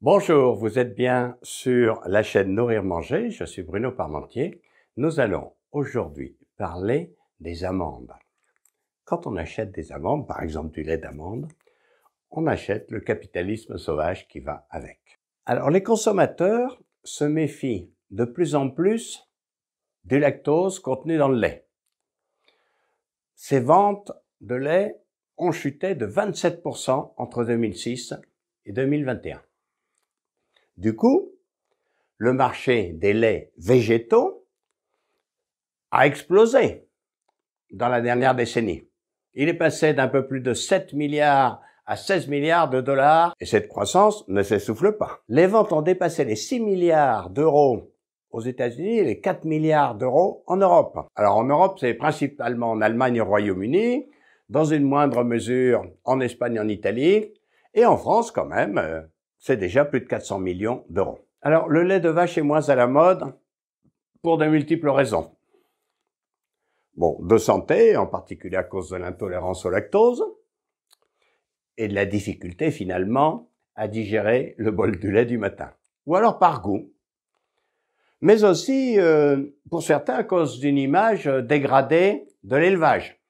Bonjour, vous êtes bien sur la chaîne Nourrir Manger, je suis Bruno Parmentier. Nous allons aujourd'hui parler des amandes. Quand on achète des amandes, par exemple du lait d'amande, on achète le capitalisme sauvage qui va avec. Alors les consommateurs se méfient de plus en plus du lactose contenu dans le lait. Ces ventes de lait ont chuté de 27% entre 2006 et 2021. Du coup, le marché des laits végétaux a explosé dans la dernière décennie. Il est passé d'un peu plus de 7 milliards à 16 milliards de dollars et cette croissance ne s'essouffle pas. Les ventes ont dépassé les 6 milliards d'euros aux États-Unis et les 4 milliards d'euros en Europe. Alors en Europe, c'est principalement en Allemagne et au Royaume-Uni, dans une moindre mesure en Espagne et en Italie, et en France quand même, c'est déjà plus de 400 millions d'euros. Alors, le lait de vache est moins à la mode pour de multiples raisons. Bon, de santé, en particulier à cause de l'intolérance au lactose, et de la difficulté finalement à digérer le bol du lait du matin. Ou alors par goût. Mais aussi, pour certains, à cause d'une image dégradée de l'élevage.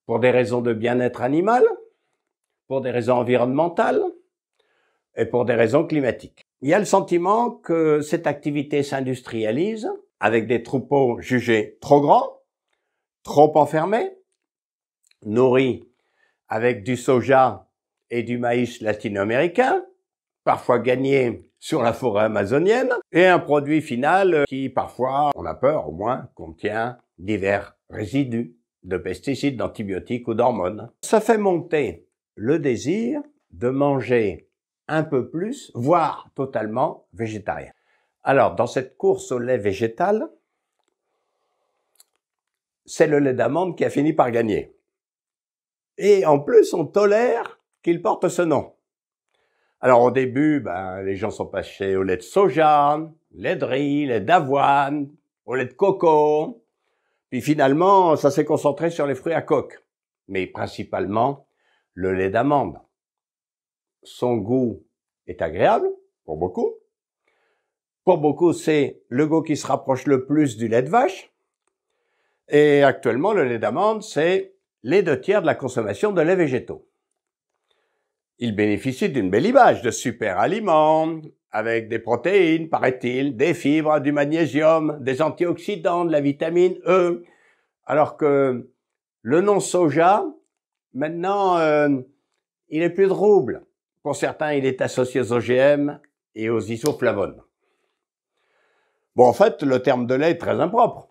Pour des raisons de bien-être animal, pour des raisons environnementales, et pour des raisons climatiques. Il y a le sentiment que cette activité s'industrialise avec des troupeaux jugés trop grands, trop enfermés, nourris avec du soja et du maïs latino-américain, parfois gagnés sur la forêt amazonienne, et un produit final qui, parfois, on a peur au moins, contient divers résidus de pesticides, d'antibiotiques ou d'hormones. Ça fait monter le désir de manger un peu plus, voire totalement végétarien. Alors, dans cette course au lait végétal, c'est le lait d'amande qui a fini par gagner. Et en plus, on tolère qu'il porte ce nom. Alors au début, les gens sont passés au lait de soja, lait de riz, lait d'avoine, au lait de coco. Puis finalement, ça s'est concentré sur les fruits à coque. Mais principalement, le lait d'amande. Son goût est agréable, pour beaucoup. Pour beaucoup, c'est le goût qui se rapproche le plus du lait de vache. Et actuellement, le lait d'amande, c'est les 2/3 de la consommation de lait végétaux. Il bénéficie d'une belle image de super aliments, avec des protéines, paraît-il, des fibres, du magnésium, des antioxydants, de la vitamine E. Alors que le nom soja, maintenant, il est plus trouble. Pour certains, il est associé aux OGM et aux isoflavones. Bon, en fait, le terme de lait est très impropre.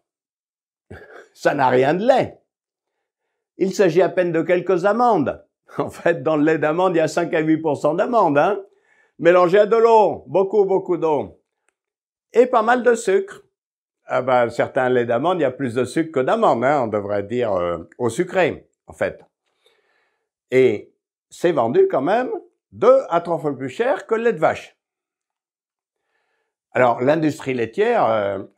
Ça n'a rien de lait. Il s'agit à peine de quelques amandes. En fait, dans le lait d'amande, il y a 5 à 8% d'amandes, mélangées à de l'eau, beaucoup d'eau. Et pas mal de sucre. Certains laits d'amande, il y a plus de sucre que d'amande, on devrait dire au sucré, en fait. Et c'est vendu quand même 2 à 3 fois plus cher que le lait de vache. Alors, l'industrie laitière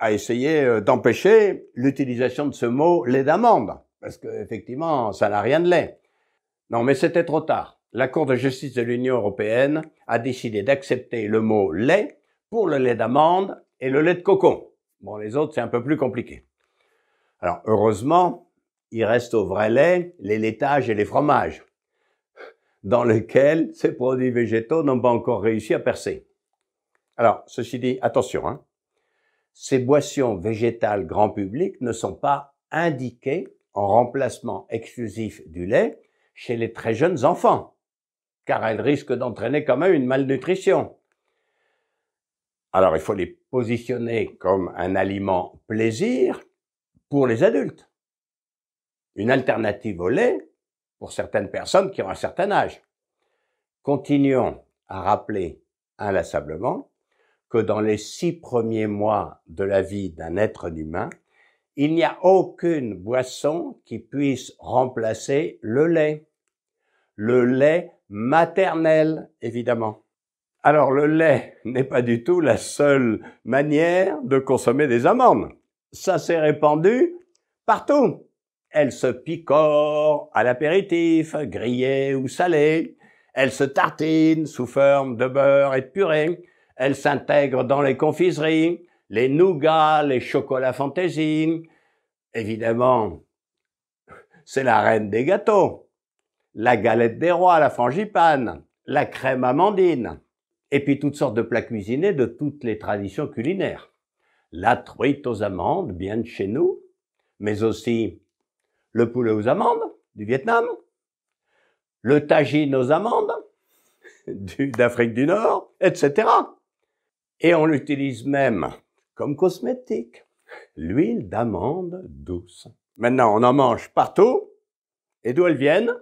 a essayé d'empêcher l'utilisation de ce mot lait d'amande, parce qu'effectivement, ça n'a rien de lait. Non, mais c'était trop tard. La Cour de justice de l'Union européenne a décidé d'accepter le mot lait pour le lait d'amande et le lait de coco. Bon, les autres, c'est un peu plus compliqué. Alors, heureusement, il reste au vrai lait les laitages et les fromages, dans lesquels ces produits végétaux n'ont pas encore réussi à percer. Alors, ceci dit, attention, ces boissons végétales grand public ne sont pas indiquées en remplacement exclusif du lait chez les très jeunes enfants, car elles risquent d'entraîner quand même une malnutrition. Alors, il faut les positionner comme un aliment plaisir pour les adultes. Une alternative au lait pour certaines personnes qui ont un certain âge. Continuons à rappeler inlassablement que dans les 6 premiers mois de la vie d'un être humain, il n'y a aucune boisson qui puisse remplacer le lait. Le lait maternel, évidemment. Alors, le lait n'est pas du tout la seule manière de consommer des amandes. Ça s'est répandu partout. Elles se picorent à l'apéritif, grillées ou salées. Elles se tartinent sous forme de beurre et de purée. Elles s'intègrent dans les confiseries, les nougats, les chocolats fantaisie. Évidemment, c'est la reine des gâteaux. La galette des rois, la frangipane, la crème amandine. Et puis toutes sortes de plats cuisinés de toutes les traditions culinaires. La truite aux amandes, bien de chez nous, mais aussi le poulet aux amandes, du Vietnam, le tagine aux amandes, d'Afrique du Nord, etc. Et on l'utilise même comme cosmétique, l'huile d'amande douce. Maintenant, on en mange partout, et d'où elles viennent?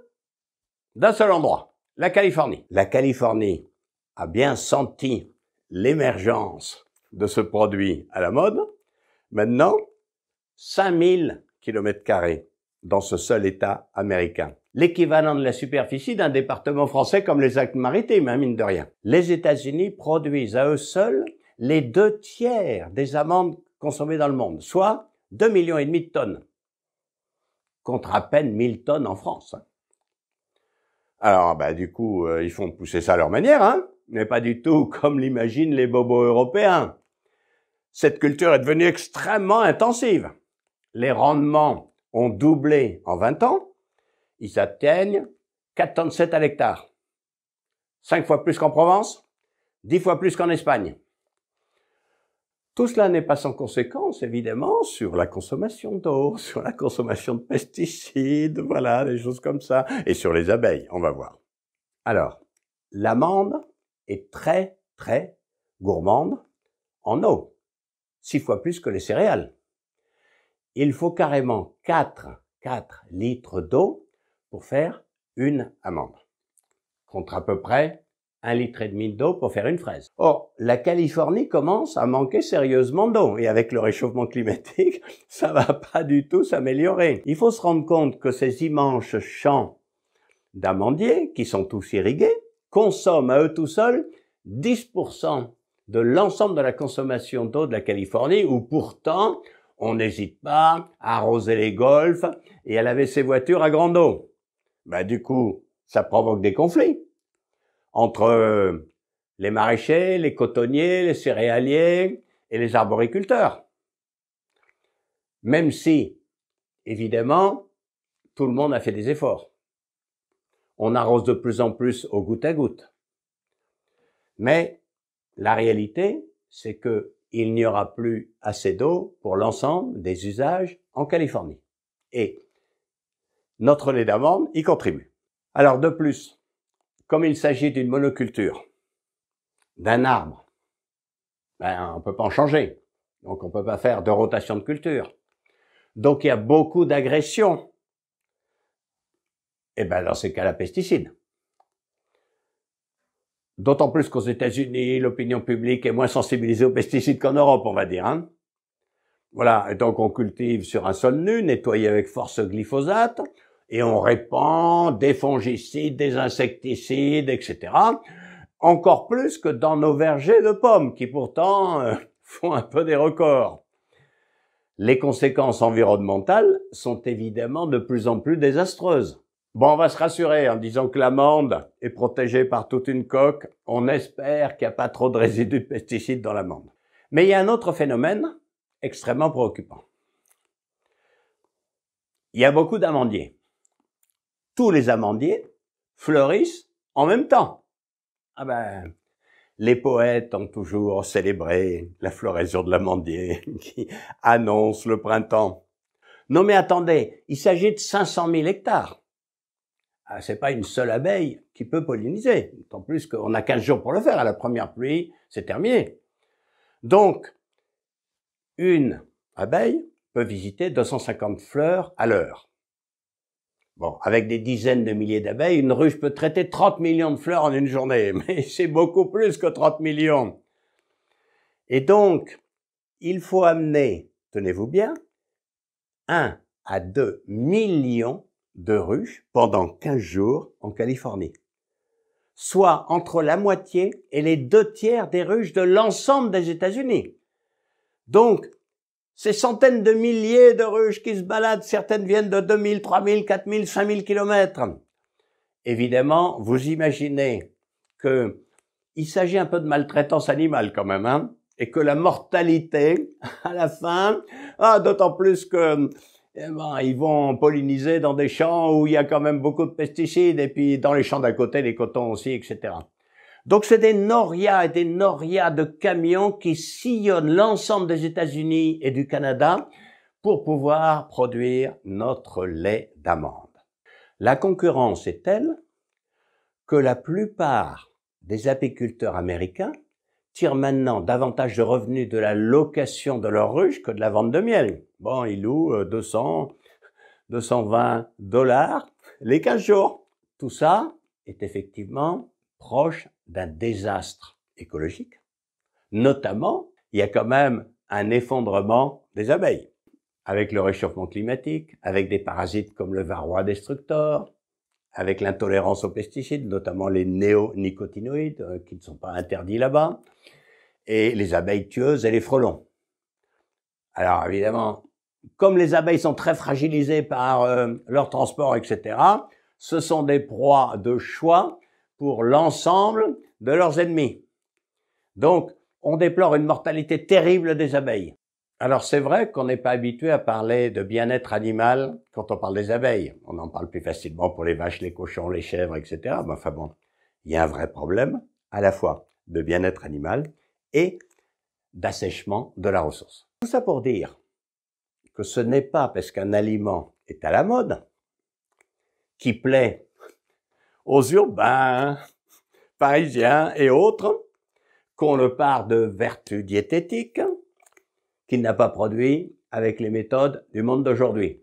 D'un seul endroit, la Californie. La Californie a bien senti l'émergence de ce produit à la mode. Maintenant, 5000 km² dans ce seul État américain. L'équivalent de la superficie d'un département français comme les Alpes-Maritimes, mine de rien. Les États-Unis produisent à eux seuls les 2/3 des amandes consommées dans le monde, soit 2,5 millions de tonnes, contre à peine 1000 tonnes en France. Alors, du coup, ils font pousser ça à leur manière, mais pas du tout comme l'imaginent les bobos européens. Cette culture est devenue extrêmement intensive. Les rendements ont doublé en 20 ans. Ils atteignent 4,7 tonnes à l'hectare. 5 fois plus qu'en Provence, 10 fois plus qu'en Espagne. Tout cela n'est pas sans conséquence, évidemment, sur la consommation d'eau, sur la consommation de pesticides, voilà, des choses comme ça, et sur les abeilles, on va voir. Alors, l'amande est très, très gourmande en eau, 6 fois plus que les céréales. Il faut carrément 4 litres d'eau pour faire une amande, contre à peu près 1,5 litre d'eau pour faire une fraise. Or, la Californie commence à manquer sérieusement d'eau, et avec le réchauffement climatique, ça va pas du tout s'améliorer. Il faut se rendre compte que ces immenses champs d'amandiers, qui sont tous irrigués, consomment à eux tout seuls 10% de l'ensemble de la consommation d'eau de la Californie, où pourtant, on n'hésite pas à arroser les golfs et à laver ses voitures à grande eau. Du coup, ça provoque des conflits entre les maraîchers, les cotonniers, les céréaliers et les arboriculteurs. Même si, évidemment, tout le monde a fait des efforts. On arrose de plus en plus au goutte à goutte. Mais la réalité, c'est que il n'y aura plus assez d'eau pour l'ensemble des usages en Californie. Et notre lait d'amande y contribue. Alors de plus, comme il s'agit d'une monoculture, d'un arbre, on peut pas en changer. Donc on peut pas faire de rotation de culture. Donc il y a beaucoup d'agressions. Et dans ces cas-là, pesticides. D'autant plus qu'aux États-Unis, l'opinion publique est moins sensibilisée aux pesticides qu'en Europe, on va dire. Voilà, et donc on cultive sur un sol nu, nettoyé avec force glyphosate, et on répand des fongicides, des insecticides, etc. Encore plus que dans nos vergers de pommes, qui pourtant font un peu des records. Les conséquences environnementales sont évidemment de plus en plus désastreuses. Bon, on va se rassurer en disant que l'amande est protégée par toute une coque. On espère qu'il n'y a pas trop de résidus de pesticides dans l'amande. Mais il y a un autre phénomène extrêmement préoccupant. Il y a beaucoup d'amandiers. Tous les amandiers fleurissent en même temps. Les poètes ont toujours célébré la floraison de l'amandier qui annonce le printemps. Non mais attendez, il s'agit de 500 000 hectares. C'est pas une seule abeille qui peut polliniser. D'autant plus qu'on a 15 jours pour le faire. À la première pluie, c'est terminé. Donc, une abeille peut visiter 250 fleurs à l'heure. Bon, avec des dizaines de milliers d'abeilles, une ruche peut traiter 30 millions de fleurs en une journée. Mais c'est beaucoup plus que 30 millions. Et donc, il faut amener, tenez-vous bien, 1 à 2 millions de ruches pendant 15 jours en Californie. Soit entre la moitié et les 2/3 des ruches de l'ensemble des États-Unis. Donc, ces centaines de milliers de ruches qui se baladent, certaines viennent de 2000, 3000, 4000, 5000 kilomètres. évidemment, vous imaginez que il s'agit un peu de maltraitance animale quand même, hein, et que la mortalité, à la fin, d'autant plus que ils vont polliniser dans des champs où il y a quand même beaucoup de pesticides, et puis dans les champs d'à côté, les cotons aussi, etc. Donc c'est des norias et des norias de camions qui sillonnent l'ensemble des États-Unis et du Canada pour pouvoir produire notre lait d'amande. La concurrence est telle que la plupart des apiculteurs américains tirent maintenant davantage de revenus de la location de leurs ruches que de la vente de miel. Bon, ils louent 200, 220 $ les 15 jours. Tout ça est effectivement proche d'un désastre écologique. Notamment, il y a quand même un effondrement des abeilles, avec le réchauffement climatique, avec des parasites comme le varroa destructor, avec l'intolérance aux pesticides, notamment les néonicotinoïdes, qui ne sont pas interdits là-bas, et les abeilles tueuses et les frelons. Alors évidemment, comme les abeilles sont très fragilisées par leur transport, etc., ce sont des proies de choix pour l'ensemble de leurs ennemis. Donc, on déplore une mortalité terrible des abeilles. Alors c'est vrai qu'on n'est pas habitué à parler de bien-être animal quand on parle des abeilles. On en parle plus facilement pour les vaches, les cochons, les chèvres, etc. Mais enfin bon, il y a un vrai problème à la fois de bien-être animal et d'assèchement de la ressource. Tout ça pour dire que ce n'est pas parce qu'un aliment est à la mode, qui plaît aux urbains, parisiens et autres, qu'on le part de vertus diététiques, qu'il n'a pas produit avec les méthodes du monde d'aujourd'hui.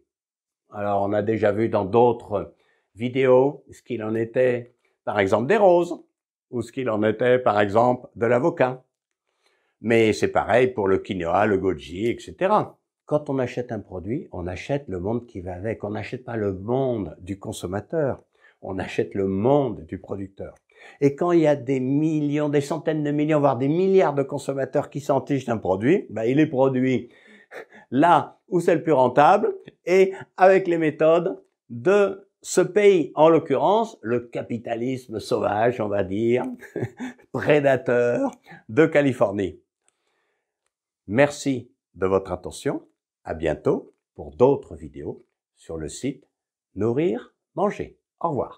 Alors, on a déjà vu dans d'autres vidéos ce qu'il en était, par exemple, des roses, ou ce qu'il en était, par exemple, de l'avocat. Mais c'est pareil pour le quinoa, le goji, etc. Quand on achète un produit, on achète le monde qui va avec. On n'achète pas le monde du consommateur, on achète le monde du producteur. Et quand il y a des millions, des centaines de millions, voire des milliards de consommateurs qui s'en fichent d'un produit, il est produit là où c'est le plus rentable et avec les méthodes de ce pays, en l'occurrence, le capitalisme sauvage, on va dire, prédateur de Californie. Merci de votre attention. À bientôt pour d'autres vidéos sur le site Nourrir, Manger. Au revoir.